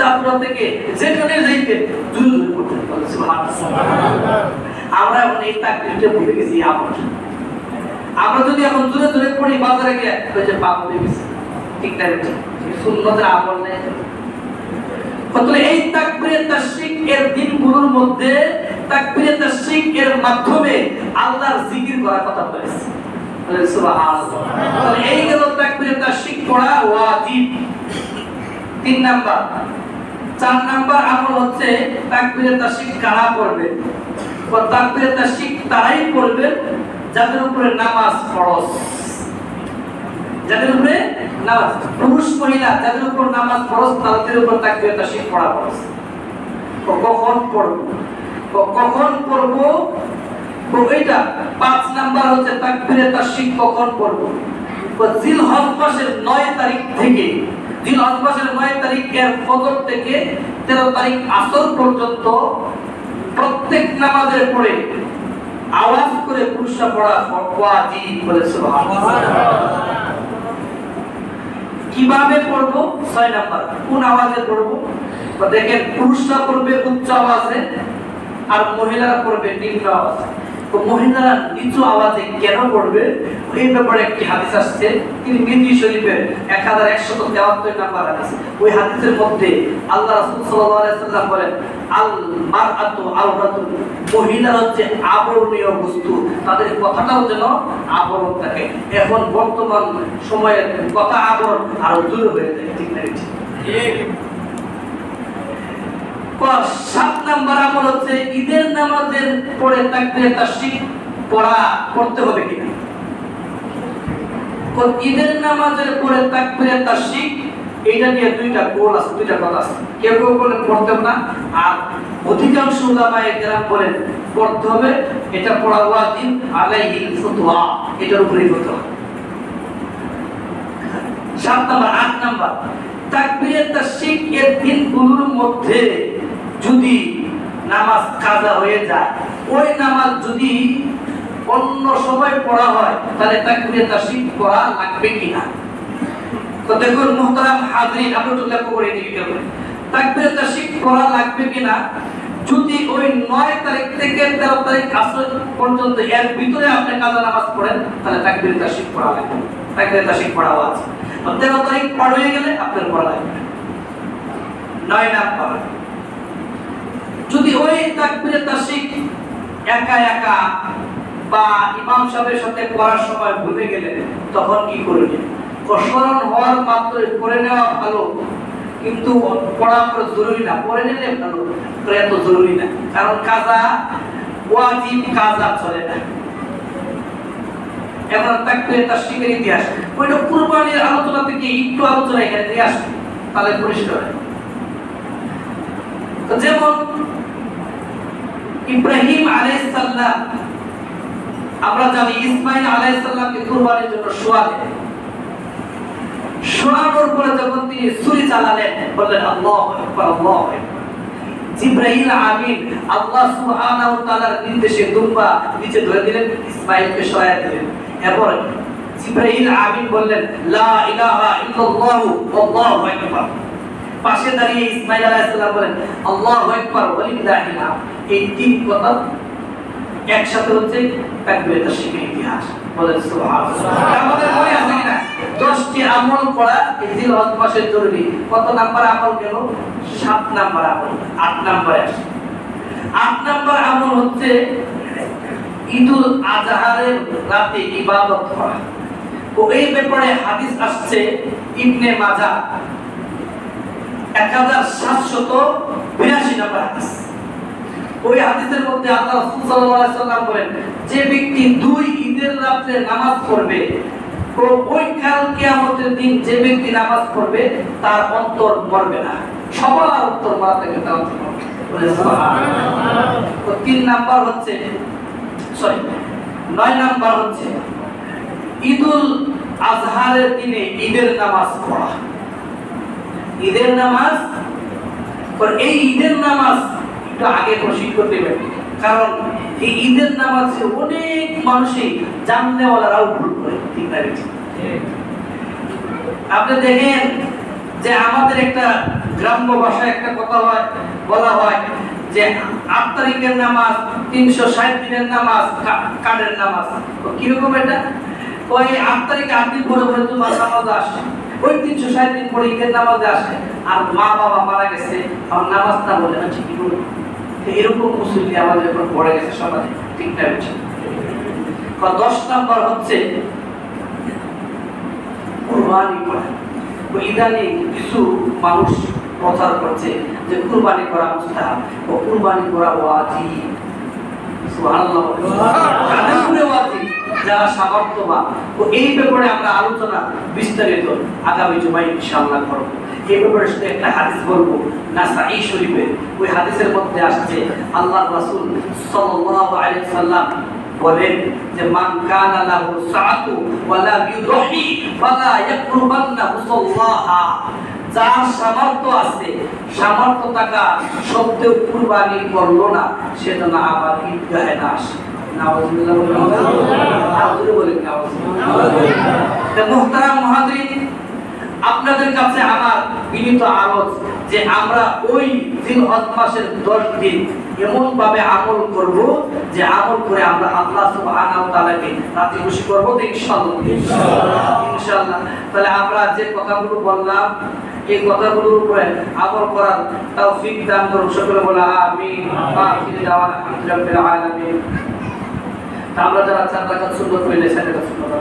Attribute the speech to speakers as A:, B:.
A: চাঁদপুরা থেকে যেখানে যাইতেন দূরে দূরে পড়তেন। আমরা এখন এই তাকবীরটা ভুলে গেছি। আমরা যদি এখন দূরে দূরে পড়ি বাজারে গিয়ে ওই যে পাপ হয়ে গেছে, ঠিক না? সুন্নতের আমল নেই। তাহলে এই তাকবীরে তাশরিক এর দিনগুলোর মধ্যে তাকবীরে তাশরিক এর মাধ্যমে আল্লাহর জিকির করার কথা বলেছে। সুবহানাল্লাহ। তাহলে এই গেল তাকবীরে তাশরিক পড়া ওয়াজিব। 3 নাম্বার। 4 নাম্বার আমল হচ্ছে তাকবীরে তাশরিক কারা পড়বে? তাকবীরে তাশরিক তারাই পড়বে যাদের উপরে নামাজ ফরজ। যাদের উপরে নামাজ, পুরুষ মহিলা যাদের উপর নামাজ ফরজ তাদের উপর তাকবীরে তাশরিক পড়া ফরজ। কখন পড়ব? কখন পড়ব? এটা 5 নাম্বার হচ্ছে তাকবীরে তাশরিক কখন পড়ব? জিলহজ মাসের 9 তারিখ থেকে, জিলহজ মাসের 9 তারিখের ফজর থেকে 13 তারিখ আসর পর্যন্ত প্রত্যেক নামাজের পরে আওয়াজ করে পুরুষরা পড়া ওয়াজিব। বলে সুবহানাল্লাহ। কিভাবে পড়ব? 6 নাম্বার। কোন আওয়াজে পড়ব? দেখেন, পুরুষরা পড়বে উচ্চ আওয়াজে আর মহিলারা পড়বে নিম্ন আওয়াজে। তো মহিলারা নিচু আওয়াজে কেন পড়বে এই ব্যাপারে একটি হাদিস আসছে তিরমিজি শরীফের 1173 নাম্বার হাদিস। ওই হাদিসের মধ্যে আল্লাহ রাসূল সাল্লাল্লাহু আলাইহি ওয়াসাল্লাম বলেন, আল মারআতু আওরাতুন, মহিলা হচ্ছে আবরণীয় বস্তু, তাদের কথাটাও যেন আবরণ থাকে। এখন বর্তমান সময়ে কথা আবরণ আরো দূর হয়ে যায়, ঠিক না? ঠিক। 7 নাম্বার আমল হচ্ছে ঈদের নামাজের পরে তাকবীরে তাশরিক পড়তে হবে কিনা। ঈদের নামাজের পরে তাকবীরে তাশরিক এইটা নিয়ে দুইটা গোল আছে, দুইটা কথা আছে। কেউ কেউ বলেন পড়তে হবে না, আর অধিকাংশ উলামায়ে কেরাম বলেন পড়তে হবে। এটা পড়া ওয়াজিব, আলাইহিল ফুতওয়া, এটার উপরেই পড়তে হবে। 7 নাম্বার। 8 নাম্বার, তাকবীরে তাশরিক এর দিনগুলোর মধ্যে যদি নামাজ কাজা হয়ে যায়, ওই নামাজ যদি অন্য সময় পড়া হয় তাহলে তাকবীরে তাশরিক পড়া লাগবে কিনা। তো দেখুন মুহতারাম হাজরিন, আপনি তো লক্ষ্য করে দিবেন তাকবীরে তাশরিক পড়া লাগবে কিনা। যদি ওই 9 তারিখ থেকে 13 তারিখ আসর পর্যন্ত এর ভিতরে আপনি কাজা নামাজ পড়েন তাহলে তাকবীরে তাশরিক পড়া লাগবে। তাকবীরে তাশরিক পড়া আছে। 13 তারিখ পার হয়ে গেলে আপনার পড়া লাগবে। 9 নাম্বার, যদি ওই তাকবীরে তাশরিক একা একা বা ইমাম সাহেবের সাথে পড়ার সময় ভুলে গেলেন তখন কি করবেন? স্মরণ হওয়ার মাত্রই পড়ে নেওয়া ভালো, কিন্তু পড়া জরুরি না। পড়ে নিলে ভালো, এত জরুরি না, কারণ কাজা ওয়াজিব কাজা চলে না। এখন তাকবীরে তাশরিকের ইতিহাস ওইটা কুরবানির আলোচনা থেকে একটু আলোচনা এখানে নিয়ে আসবে, তাহলে পরিষ্কার হয়। তো যেমন ইব্রাহিম আলাইহিস সালাম, আমরা জানি ইসমাঈল আলাইহিস সালামকে কুরবানির জন্য শোয়ানোর পরে যখন তিনি ছুরি চালালেন বললেন আল্লাহু আকবার, আল্লাহু আকবার। জিবরাইল আমিন আল্লাহ সুবহানাহু ওয়া তাআলার নির্দেশে দুম্বা নিচে ধরে দিলেন, ইসমাঈলকে সরায় দিলেন। এরপর জিবরাইল আমিন বললেন লা ইলাহা ইল্লাল্লাহু আল্লাহু আকবার। পাশে দাঁড়িয়ে ইসমাঈল আলাইহিস সালাম বলেন আল্লাহু আকবার ওয়ালিল্লাহিল হামদ। এই তিন কথা একসাথে হচ্ছে তাকবীরে তাশরিকের ইতিহাস। বলেন সুবহানাল্লাহ। আমাদের মনে আছে কিনা 10টি আমল করা এই জিলহজ মাসের জরুরি। কত নাম্বার আমল গেল? 7 নাম্বার আমল। 8 নাম্বারে আসে। 8 নাম্বার আমল হচ্ছে ঈদুল আজহারের রাতে ইবাদত করা। ও এই ব্যাপারে হাদিস আসছে ইবনে মাজাহ 1782 নম্বর হাদিস। ওই হাদিসের মধ্যে আল্লাহ রাসূল সাল্লাল্লাহু আলাইহি ওয়াসাল্লাম বলেন, যে ব্যক্তি 2 ঈদের রাতে নামাজ পড়বে, তো ওই কাল কিয়ামতের দিন যে ব্যক্তি নামাজ পড়বে তার অন্তর মরবে না, সবার অন্তর মরা থেকে তার অন্তর মরবে। বলে সুবহানাল্লাহ। তো 3 নাম্বার হচ্ছে 9 নাম্বার হচ্ছে ঈদুল আজহারের দিনে ঈদের নামাজ পড়া। ঈদের নামাজ, এই ঈদের নামাজ একটু আগে প্রশিক্ষণ করতে হবে, কারণ এই ঈদের নামাজে অনেক মানুষই জানলেওয়ালারাও ভুল করে। ঠিক না? আপনি দেখেন যে আমাদের একটা গ্রাম্য ভাষায় একটা কথা হয়, বলা হয় যে 8 তারিখের নামাজ 360 দিনের নামাজ কাদের নামাজ। তো কিরকম এটা? ওই 8 তারিখে 8 দিন পরে পরে তোমার নামাজ আসে, ওই 360 দিন পরে ঈদের নামাজে আসে, আর মা বাবা মারা গেছে আর নামাজ না বলে না ঠিকই বলে। এরকম মুসলিম আমাদের এখন পড়ে গেছে সমাজে, ঠিক না? 10 নাম্বার হচ্ছে কুরবানি করা। ইদানিং কিছু মানুষ প্রচার করছে যে কুরবানি করা মুস্তাহাব ও কুরবানি করা ওয়াজিব। সুবহানাল্লাহ। কাদের উপরে ওয়াজিব? যারা সামর্থ্যবান। তো এই ব্যাপারে আমরা আলোচনা বিস্তারিত আগামী জুমায় ইনশাআল্লাহ করব। এই ব্যাপারে শুধু একটা হাদিস বলবো, নাসাঈ শরীফে ওই হাদিসের মধ্যে আসছে আল্লাহর রাসূল সাল্লাল্লাহু আলাইহি ওয়াসাল্লাম বলেন যে মান কানা লাহু সাআতু ওয়া লা ইউদহি ফালা ইয়াকরুবান্না মুসাল্লাহা। যার সামর্থ্য আছে, সামর্থ্য থাকা সত্ত্বেও কুরবানি করলো না, সেটা না আবার ঈদগাহে না আসে। নাউযুবিল্লাহ বলেন নাউযুবিল্লাহ। মুহতারাম মুহাজিরিন, আপনাদের কাছে আমার বিনীত আরজ যে আমরা ওই জিলহজ মাসের 10 দিন এমন ভাবে আমল করব যে আমল করে আমরা আল্লাহ সুবহানাহু ওয়া তাআলাকে রাজি খুশি করব ইনশাআল্লাহ। ইনশাআল্লাহ। তাহলে আমরা যে কথাগুলো বললাম এই কথাগুলোর উপরে আমল করার তৌফিক দান করুন সকলে বলা আমিন। আখির দাওয়ানা আলহামদুলিল্লাহি রাব্বিল আলামিন। আমরা যারা 4 রাকাত সুন্নাত পড়লে 4 রাকাত সুন্নাত